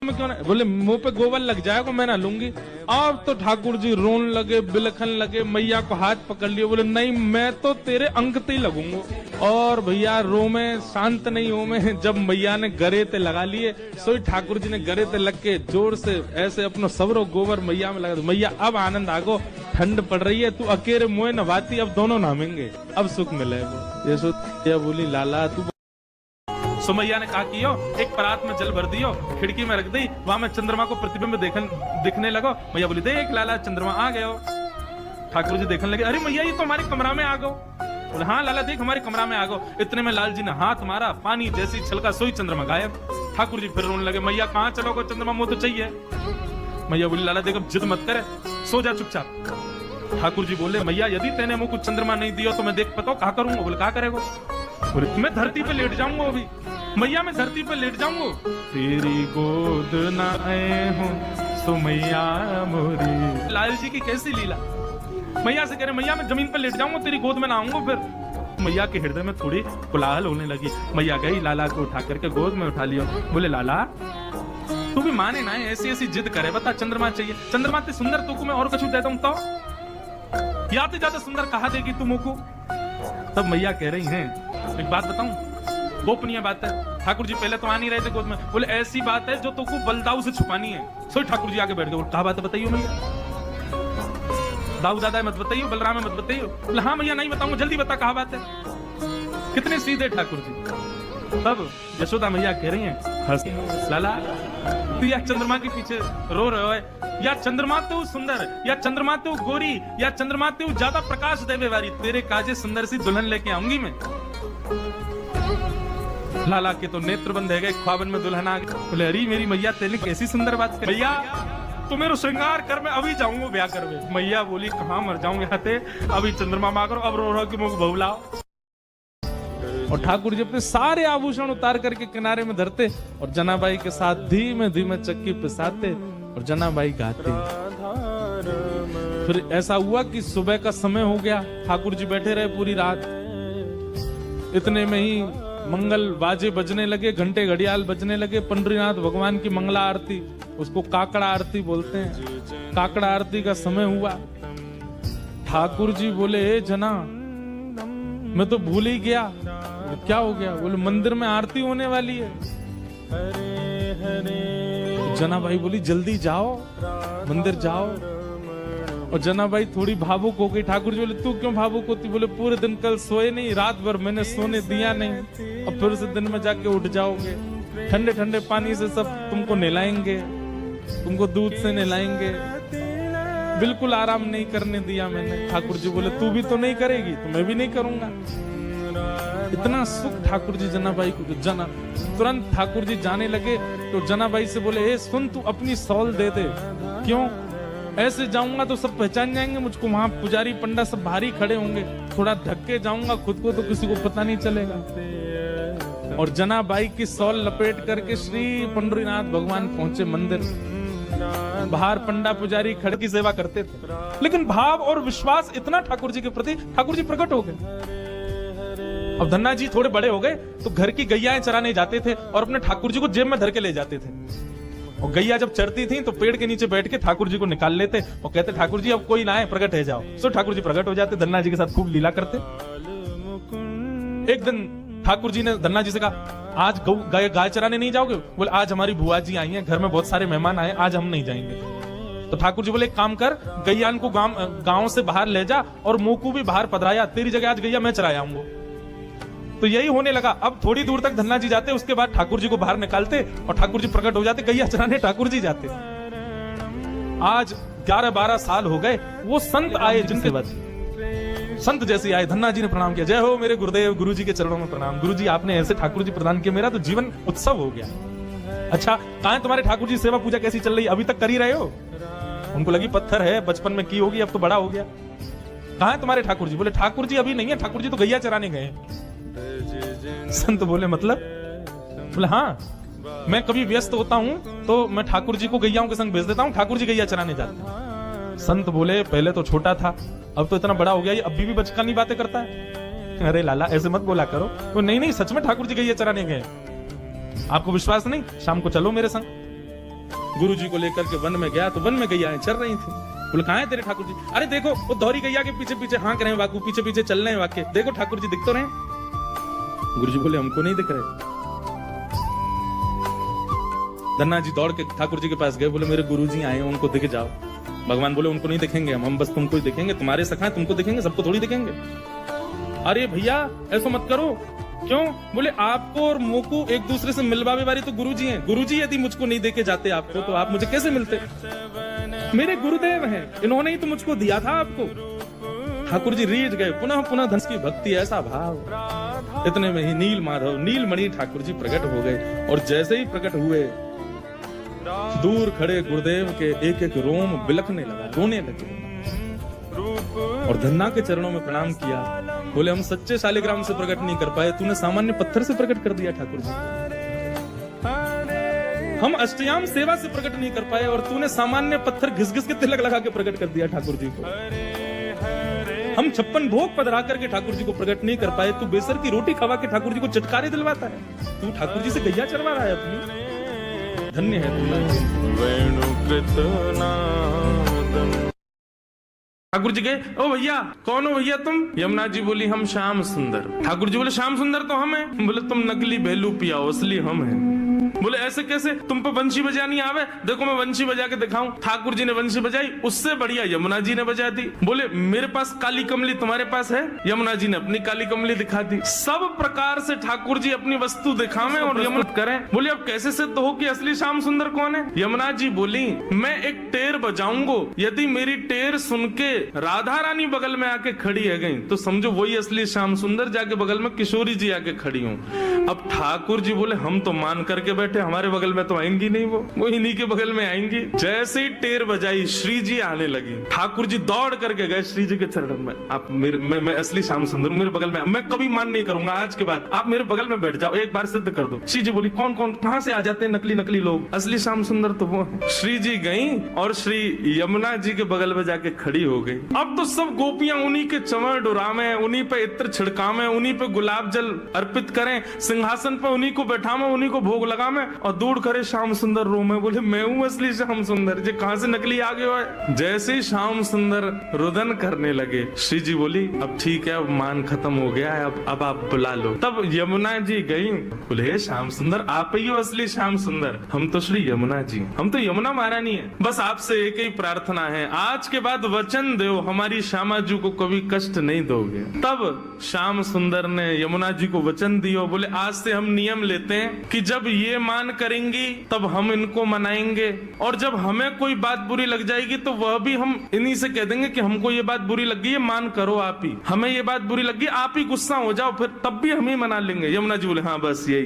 में क्यों ना, बोले मुंह पे गोबर लग जाएगा मैं ना लूंगी। अब तो ठाकुर जी रोन लगे, बिलखन लगे, मैया को हाथ पकड़ लिए, बोले नहीं मैं तो तेरे अंक ते ही लगूंगा। और भैया रो में शांत नहीं हो में, जब मैया ने गरे ते लगा लिए, सोई ठाकुर जी ने गरे ते लग के जोर से ऐसे अपनो सबरो गोबर मैया में लगा दो। मैया अब आनंद आगो, ठंड पड़ रही है, तू अकेले मुँह नवाती, अब दोनों नामेंगे, अब सुख मिलेगा। यशोदा बोली लाला तू। सुमैया ने कहा कि एक परात में जल भर दियो, खिड़की में रख दी, वहां में चंद्रमा को प्रतिबिंब दिखने लगो। मैया बोली देख लाला चंद्रमा आ गयो। ठाकुर जी देखने लगे, अरे मैया ये तो हमारे कमरा में आ गो। बोले हाँ लाला देख हमारे कमरा में आ गो। इतने में लाल जी ने हाथ मारा, पानी जैसी छलका सोई चंद्रमा गायब। ठाकुर जी फिर रोने लगे, मैया कहाँ चलोगे, चंद्रमा मुँह तो चाहिए। मैया बोली लाला देख अब जिद मत करे, सो जा चुपचाप। ठाकुर जी बोले मैया यदि तेने मुझको चंद्रमा नहीं दिया तो मैं देख पता क्या करूंगा। बोले क्या करेगा। बोले मैं धरती पे लेट जाऊंगा अभी। मैया मैं धरती पे लेट जाऊंगा। तेरी गोद न आए हूँ सुमैया मोरी। लाल जी की कैसी लीला, मैया से कह रहे मैया मैं जमीन पे लेट जाऊंगा, तेरी गोद में ना आऊंगा। फिर मैया के हृदय में थोड़ी कोलाहल होने लगी। मैया गई, लाला को उठा करके गोद में उठा लिया। बोले लाला तू भी माने ना, ऐसी ऐसी जिद करे, बता चंद्रमा चाहिए, चंद्रमा ते सुंदर तू को मैं और कुछ देता हूं तो याते ज्यादा सुंदर कहा देगी तुम को। तब मैया कह रही हैं एक बात बताऊं, गोपनीय बात है। ठाकुर जी पहले तो आ नहीं रहे थे गोद में। बोले ऐसी बात है जो तुमको बलदाऊ से छुपानी है। सो ठाकुर जी आगे बैठ गए। कहा बात है बताइए मैया। दाऊ दादा मत बताइए, बलराम मत बताइए। बोले हाँ मैया नहीं बताऊंगा, जल्दी बता कहा बात है। कितने सीधे ठाकुर जी। तब यशोदा मैया कह रही हैं लाला तू या चंद्रमा के पीछे रो रहे हो, या चंद्रमा तो सुंदर, या चंद्रमा तो गोरी, या चंद्रमा तो ज्यादा प्रकाश देवे वाली, तेरे काजे सुंदर सी दुल्हन लेके आऊंगी मैं। लाला के तो नेत्र बंद है गए, ख्वाबन में दुल्हन आ गई। बोले अरे मेरी मैया तेने कैसी सुंदर बात कर। भैया तू मेरे श्रृंगार कर, मैं अभी जाऊंगा ब्याह करवे। मैया बोली कहाँ मर जाऊंगे हाथे, अभी चंद्रमा मांग और अब रो रहा कि मुझे बहू लाओ। और ठाकुर जी अपने सारे आभूषण उतार करके किनारे में धरते और जनाबाई के साथ धीमे धीमे चक्की पिसाते और जनाबाई गाते। फिर ऐसा हुआ कि सुबह का समय हो गया, ठाकुर जी बैठे रहे पूरी रात। इतने में ही मंगल बाजे बजने लगे, घंटे घड़ियाल बजने लगे। पंडरीनाथ भगवान की मंगला आरती, उसको काकड़ा आरती बोलते हैं, काकड़ा आरती का समय हुआ। ठाकुर जी बोले जना मैं तो भूल ही गया। क्या हो गया। बोले मंदिर में आरती होने वाली है। जनाबाई बोली जल्दी जाओ, मंदिर जाओ। और जनाबाई थोड़ी भावुक हो गई। ठाकुर जी बोले तू क्यों भावुक होती। बोले पूरे दिन कल सोए नहीं, रात भर मैंने सोने दिया नहीं, अब फिर से दिन में जाके उठ जाओगे। ठंडे ठंडे पानी से सब तुमको नहलाएंगे, तुमको दूध से नहलाएंगे, बिल्कुल आराम नहीं करने दिया मैंने। ठाकुर जी बोले तू भी तो नहीं करेगी तो मैं भी नहीं करूंगा। इतना सुख ठाकुर जी जनाबाई को। जना तुरंत ठाकुर जी जाने लगे तो जनाबाई से बोले ए सुन तू अपनी सौल दे दे। क्यों, ऐसे जाऊंगा तो सब पहचान जाएंगे मुझको, वहां पुजारी पंडा सब भारी खड़े होंगे, थोड़ा धक्के जाऊंगा खुद को तो किसी को पता नहीं चलेगा। और जनाबाई की सौल लपेट करके श्री पंडरीनाथ भगवान पहुंचे मंदिर। बाहर पंडा पुजारी खड़े की सेवा करते थे, लेकिन भाव और विश्वास इतना ठाकुर जी के प्रति, ठाकुर जी प्रकट हो गए। अब धन्ना जी थोड़े बड़े हो गए तो घर की गैयाएं चराने जाते थे और अपने ठाकुर जी को जेब में धर के ले जाते थे। और गैया जब चरती थी तो पेड़ के नीचे बैठ के ठाकुर जी को निकाल लेते और कहते ठाकुर जी अब कोई ना आए, प्रकट है जाओ। सो ठाकुर जी प्रकट हो जाते, धन्ना जी के साथ खूब लीला करते। एक दिन ठाकुर जी ने धन्ना जी से कहा आज गाय चराने नहीं जाओगे। बोले आज हमारी बुआ जी आई हैं, घर में बहुत सारे मेहमान आए, आज हम नहीं जाएंगे। तो ठाकुर जी बोले एक काम कर, गैयान को गांव से बाहर ले जा और मोकू भी बाहर पधराया, तेरी जगह आज गैया मैं चराया आऊंगा। तो यही होने लगा। अब थोड़ी दूर तक धन्ना जी जाते, उसके बाद ठाकुर जी को बाहर निकालते और ठाकुर जी प्रकट हो जाते, गैया चराने ठाकुर जी जाते। आज 11-12 साल हो गए। वो संत आए जिनके बाद संत जैसे आए, धन्ना जी ने प्रणाम किया, जय हो मेरे गुरुदेव, गुरु जी के चरणों में प्रणाम। गुरु जी आपने ऐसे ठाकुर जी प्रदान किया, मेरा तो जीवन उत्सव हो गया। अच्छा कहां है तुम्हारे ठाकुर जी, सेवा पूजा कैसी चल रही, अभी तक कर ही रहे हो। उनको लगी पत्थर है, बचपन में की होगी, अब तो बड़ा हो गया। कहां है तुम्हारे ठाकुर जी। बोले ठाकुर जी अभी नहीं है, ठाकुर जी तो गैया चराने गए। संत बोले मतलब। बोले हाँ मैं कभी व्यस्त होता हूँ तो मैं ठाकुर जी को गैयाओं के संग भेज देता हूँ, ठाकुर जी गैया चराने जाते हैं। संत बोले पहले तो छोटा था, अब तो इतना बड़ा हो गया, ये अभी भी बचकानी बातें करता है। अरे लाला ऐसे मत बोला करो। तो नहीं नहीं सच में ठाकुर जी गैया चराने गए। आपको विश्वास नहीं, शाम को चलो मेरे संग। गुरुजी को लेकर के वन में गया तो वन में गैयाएं चल रही थी। बोले कहाँ है तेरे ठाकुर जी? अरे देखो वो दोहरी गैया के पीछे पीछे हाँक रहे हैं वाकू, पीछे पीछे चल रहे हैं वाक्य, देखो ठाकुर जी दिख तो रहे। गुरुजी बोले हमको नहीं दिख रहे। धन्ना जी दौड़ के ठाकुर जी के पास गए, बोले मेरे गुरुजी आए, उनको दिख जाओ। भगवान बोले उनको नहीं दिखेंगे, हम बस तुमको ही दिखेंगे, तुम्हारे सखा हैं, तुमको दिखेंगे, सबको थोड़ी दिखेंगे। अरे भैया ऐसा मत करो। क्यों? बोले आपको और मोको एक दूसरे से मिलवावे वाली तो गुरुजी हैं। गुरुजी यदि मुझको नहीं देके जाते आपको तो आप मुझे कैसे मिलते? मेरे गुरुदेव हैं, इन्होंने ही तो मुझको दिया था आपको। ठाकुर जी रीझ गए, पुनः पुनः धन की भक्ति, ऐसा भाव। इतने में ही नील माधव नीलमणि ठाकुर जी प्रकट हो गए और जैसे ही प्रकट हुए दूर खड़े गुरुदेव के एक एक रोम बिलखने लगा, रोने लगे और धन्ना के चरणों में प्रणाम किया। बोले हम सच्चे शालिग्राम से प्रकट नहीं कर पाए, तूने सामान्य पत्थर से प्रकट कर दिया ठाकुर जी। हम अष्टयाम सेवा से प्रकट नहीं कर पाए और तूने सामान्य पत्थर घिस घिस के तिलक लगा के प्रकट कर दिया ठाकुर जी को। हम 56 भोग पधरा करके ठाकुर जी को प्रकट नहीं कर पाए, तू बेसर की रोटी खवा के ठाकुर जी को चटकारे दिलवाता है। तू ठाकुर जी से गैया चरवा रहा है अपनी। धन्य है ठाकुर जी गए, ओ भैया कौन हो भैया तुम? यमुना जी बोली हम श्याम सुंदर। ठाकुर जी बोले श्याम सुंदर तो हम हैं। बोले तुम नकली बेलू पियाओ, असली हम हैं। बोले ऐसे कैसे? तुम पे वंशी बजानी आवे? देखो मैं वंशी बजा के दिखाऊं। ठाकुर जी ने वंशी बजाई, उससे बढ़िया यमुना जी ने बजा दी। बोले मेरे पास काली कमली, तुम्हारे पास है? यमुना जी ने अपनी काली कमली दिखा दी। सब प्रकार से ठाकुर जी अपनी वस्तु दिखावे और यमुना करें। बोले अब कैसे सिद्ध हो कि असली श्याम सुंदर कौन है? यमुना जी बोली मैं एक टेर बजाऊंगो, यदि मेरी टेर सुन के राधा रानी बगल में आके खड़ी है गई तो समझो वही असली श्याम सुंदर। जाके बगल में किशोरी जी आके खड़ी हूँ। अब ठाकुर जी बोले हम तो मान करके बैठे, हमारे बगल में तो आएंगी नहीं, वो इन्हीं के बगल में आएंगी। जैसे ही टेर बजाई श्री जी आने लगी, ठाकुर जी दौड़ करके गए श्री जी के चरणों में। आप मैं असली श्याम सुंदर मेरे बगल में, मैं कभी मान नहीं करूंगा आज के बाद, आप मेरे बगल में बैठ जाओ, एक बार सिद्ध कर दो। श्री जी बोली कौन कौन कहां से आ जाते हैं नकली नकली लोग, असली श्याम सुंदर तो वो है। श्री जी गई और श्री यमुना जी के बगल में जाके खड़ी हो गई। अब तो सब गोपियां उन्हीं के चंवर डुरावे, उन्हीं पे इत्र छिड़कावे, उन्हीं पे गुलाब जल अर्पित करें, सिंहासन पे उन्हीं को बैठावे, उन्हीं को भोग लगावे और दूर करे श्याम सुंदर रो में। बोले मैं हूँ असली श्याम सुंदर, जे कहां से नकली आ गए हो? जैसे ही श्याम सुंदर रुदन करने लगे, श्री जी बोली अब ठीक है, अब मान खत्म हो गया है, अब आप बुला लो। तब यमुना जी गई, बोले श्याम सुंदर आप ही हो असली श्याम सुंदर? हम तो श्री यमुना जी, हम तो यमुना महारानी है। बस आपसे एक ही प्रार्थना है, आज के बाद वचन दो हमारी श्यामा जी को कभी कष्ट नहीं दोगे। तब श्याम सुंदर ने यमुना जी को वचन दियो, बोले आज से हम नियम लेते हैं कि जब ये मान करेंगी तब हम इनको मनाएंगे, और जब हमें कोई बात बुरी लग जाएगी तो वह भी हम इन्हीं से कह देंगे कि हमको ये बात बुरी लग गई है, मान करो आप ही, हमें ये बात बुरी लग गई, आप ही गुस्सा हो जाओ, फिर तब भी हम ही मना लेंगे। यमुना जी बोले हाँ बस यही।